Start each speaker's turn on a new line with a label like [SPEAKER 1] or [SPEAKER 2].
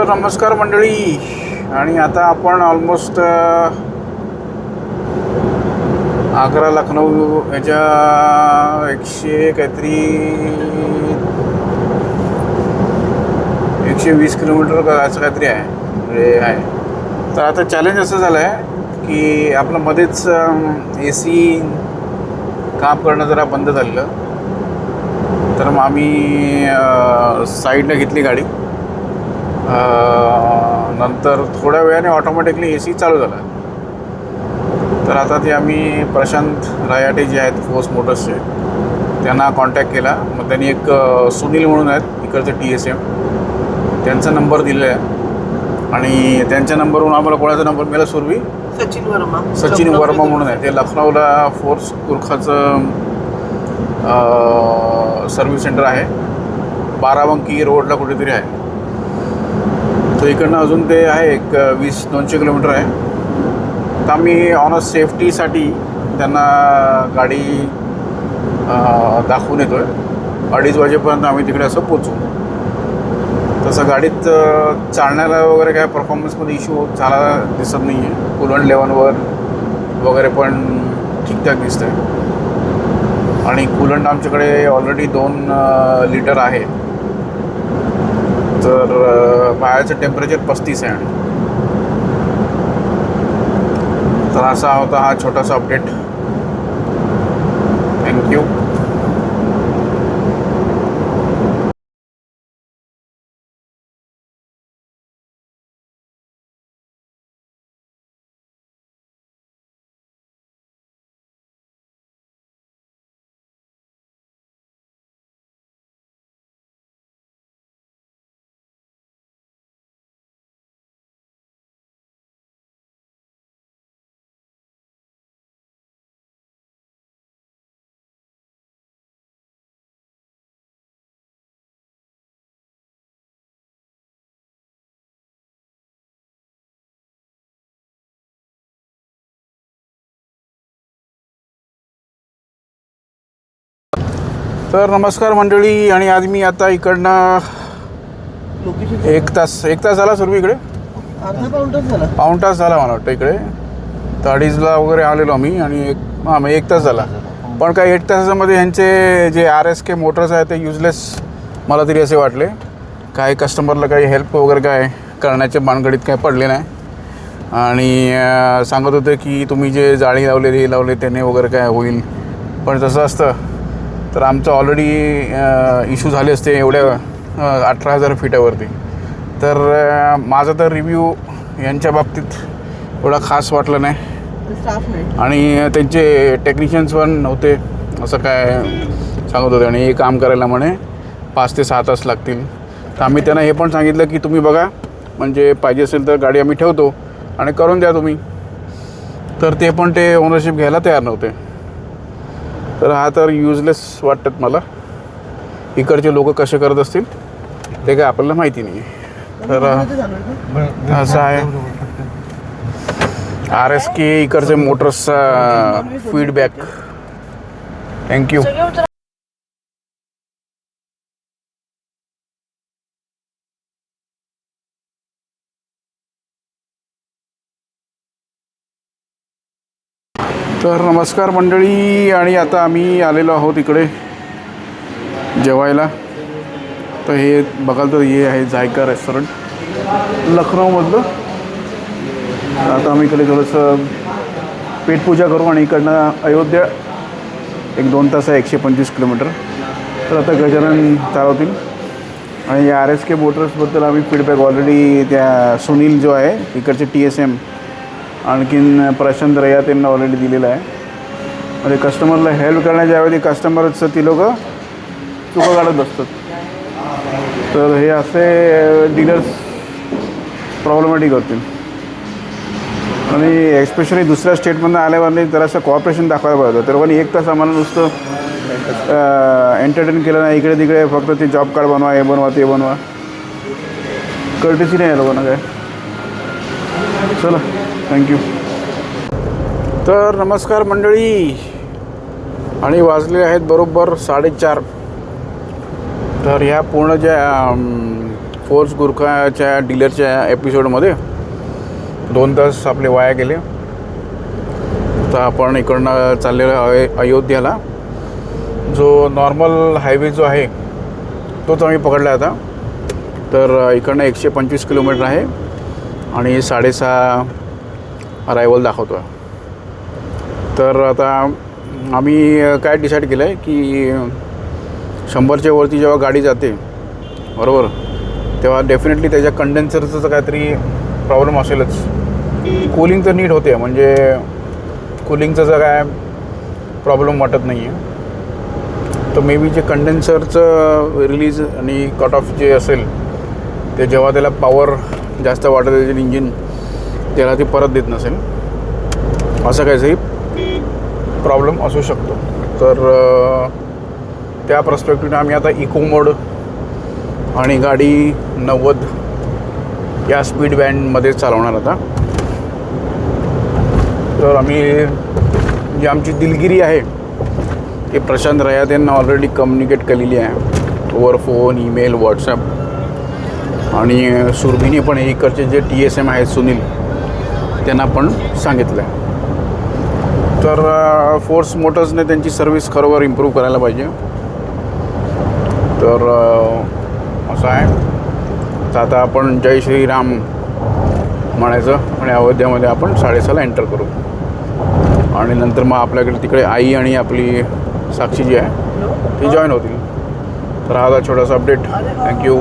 [SPEAKER 1] तर नमस्कार मंडळी. आणि आता आपण ऑलमोस्ट आग्रा लखनऊ याच्या 100 काहीतरी 120 किलोमीटर करायचं काहीतरी आहे म्हणजे आहे. तर आता चॅलेंज असं झालं आहे की आपलं मध्येच AC काम करणं जरा बंद झालेलं. तर मग आम्ही साईडला घेतली गाडी. नंतर थोड्या वेळाने ऑटोमॅटिकली AC चालू झाला. तर आता ते आम्ही प्रशांत रायाटे जे आहेत फोर्स मोटर्सचे त्यांना कॉन्टॅक्ट केला. मग त्यांनी एक सुनील म्हणून आहेत इकडचे TSM, त्यांचा नंबर दिलेला आहे. आणि त्यांच्या नंबरवरून आम्हाला कोणाचा नंबर मिळाला सुरभी सचिन वर्मा म्हणून आहे. ते लखनौला फोर्स गुरखाचं सर्व्हिस सेंटर आहे, बाराबंकी रोडला कुठेतरी आहे. तर इकडनं अजून ते आहे एक 20-200 किलोमीटर आहे. तर आम्ही ऑन सेफ्टीसाठी त्यांना गाडी दाखवून येतो आहे. 2:30 वाजेपर्यंत आम्ही तिकडे असं पोचू. तसं गाडीत चालण्याला वगैरे काय परफॉर्मन्समध्ये इश्यू झाला दिसत नाही आहे. कूलंट लेवलवर वगैरे पण ठीकठाक दिसतं आहे. आणि कूलंट आमच्याकडे ऑलरेडी 2 लिटर आहे. तर बाहेरचं टेम्परेचर 35 आहे. तर असा होता हा छोटासा अपडेट. थँक्यू. तर नमस्कार मंडळी. आणि आज मी आता इकडनं एक तास झाला सुरभी इकडे पाऊण तास झाला मला वाटतं इकडे. तर 2:30ला वगैरे आलेलो आम्ही आणि मग 1 तास झाला. पण काय 1 तासामध्ये ह्यांचे जे RSK मोटर्स आहेत ते युजलेस मला तरी असे वाटले. काही कस्टमरला काही हेल्प वगैरे काय करण्याच्या भानगडीत काय पडले नाही. आणि सांगत होते की तुम्ही जे जाळी लावले त्याने वगैरे काय होईल. पण तसं असतं तर आमचं ऑलरेडी इश्यू झाले असते एवढ्या 18,000 फीटावरती. तर माझा तर रिव्ह्यू यांच्या बाबतीत एवढा खास वाटला नाही. आणि त्यांचे टेक्निशियन्स पण नव्हते असं काय सांगत होते. आणि हे काम करायला म्हणे 5 ते 6 तास लागतील. तर आम्ही त्यांना हे पण सांगितलं की तुम्ही बघा, म्हणजे पाहिजे असेल तर गाडी आम्ही ठेवतो आणि करून द्या तुम्ही. तर ते पण ते ओनरशिप घ्यायला तयार नव्हते. तर हा तर युजलेस वाटतात मला. इकडचे लोक कसे करत असतील ते काय आपल्याला माहिती नाही. तर असं आहे RSK इकडचे मोटर्सचा फीडबॅक. थँक्यू. तर नमस्कार मंडळी. आणि आता आम्ही आलेलो आहोत इकडे जेवायला. तर हे बघाल तर हे आहे जायका रेस्टॉरंट लखनौमधलं. आता आम्ही इकडे थोडंसं पेटपूजा करू आणि इकडनं अयोध्या 1-2 तास आहे, 125 किलोमीटर. तर आता गजानन चालवतील. आणि या RSK मोटर्सबद्दल आम्ही फीडबॅक ऑलरेडी त्या सुनील जो आहे इकडचे TSM आणखीन प्रशांत रया त्यांना ऑलरेडी दिलेला आहे. म्हणजे कस्टमरला हेल्प करण्याच्या ऐवजी कस्टमरचं ती लोक चुका काढत बसतात. तर हे असे डीलर्स प्रॉब्लेमॅटिक होतील. आणि एस्पेशली दुसऱ्या स्टेटमधून आल्यावर जरासं कॉपरेशन दाखवायला पाहिजे. तर पण 1 तास आम्हाला नुसतं एंटरटेन केलं नाही. इकडे तिकडे फक्त ते जॉब कार्ड बनवा, हे बनवा, ते बनवा. कळतेची नाही या लोकांना काय. चला, थँक्यू. तर नमस्कार मंडळी. आणि वाजले आहेत बरोबर 4:30. तर ह्या पूर्ण ज्या फोर्स गुरखाच्या डीलरच्या एपिसोडमध्ये 2 तास आपले वाया गेले. तर आपण इकडनं चाललेलो आहे अयोध्याला. जो नॉर्मल हायवे जो आहे तोच आम्ही पकडला आता. तर इकडनं 125 किलोमीटर आहे आणि 6.5 अरायवल दाखवतो आहे. तर आता आम्ही काय डिसाईड केलं आहे की 100च्या वरती जेव्हा गाडी जाते बरोबर, तेव्हा डेफिनेटली त्याच्या कंडेन्सरचं तर काहीतरी प्रॉब्लेम असेलच. कूलिंग तर नीट होते, म्हणजे कूलिंगचं जर काय प्रॉब्लेम वाटत नाही आहे. तर मे बी जे कंडेन्सरचं रिलीज आणि कट ऑफ जे असेल ते जेव्हा त्याला पॉवर जास्त वाटत असेल इंजिन, त्याला ती परत देत नसेल, असं काहीतरी प्रॉब्लेम असू शकतो. तर त्या पर्स्पेक्टिव्हने आम्ही आता इको मोड आणि गाडी 90 या स्पीड बँडमध्ये चालवणार आता. तर आम्ही जी आमची दिलगिरी आहे ते प्रशांत रयात यांना ऑलरेडी कम्युनिकेट केलेली आहे ओव्हर फोन, ईमेल, व्हॉट्सॲप. आणि सुरभीने पण इकडचे जे TSM आहेत सुनील, त्यांना पण सांगितलं आहे. तर फोर्स मोटर्सने त्यांची सर्विस खरोखर इम्प्रूव्ह करायला पाहिजे. तर असं आहे. तर आता आपण जय श्रीराम म्हणायचं आणि अयोध्यामध्ये आपण 6:30ला एंटर करू. आणि नंतर मग आपल्याकडे तिकडे आई आणि आपली साक्षी जी आहे ती जॉईन होतील. तर हा छोटासा अपडेट. थँक्यू.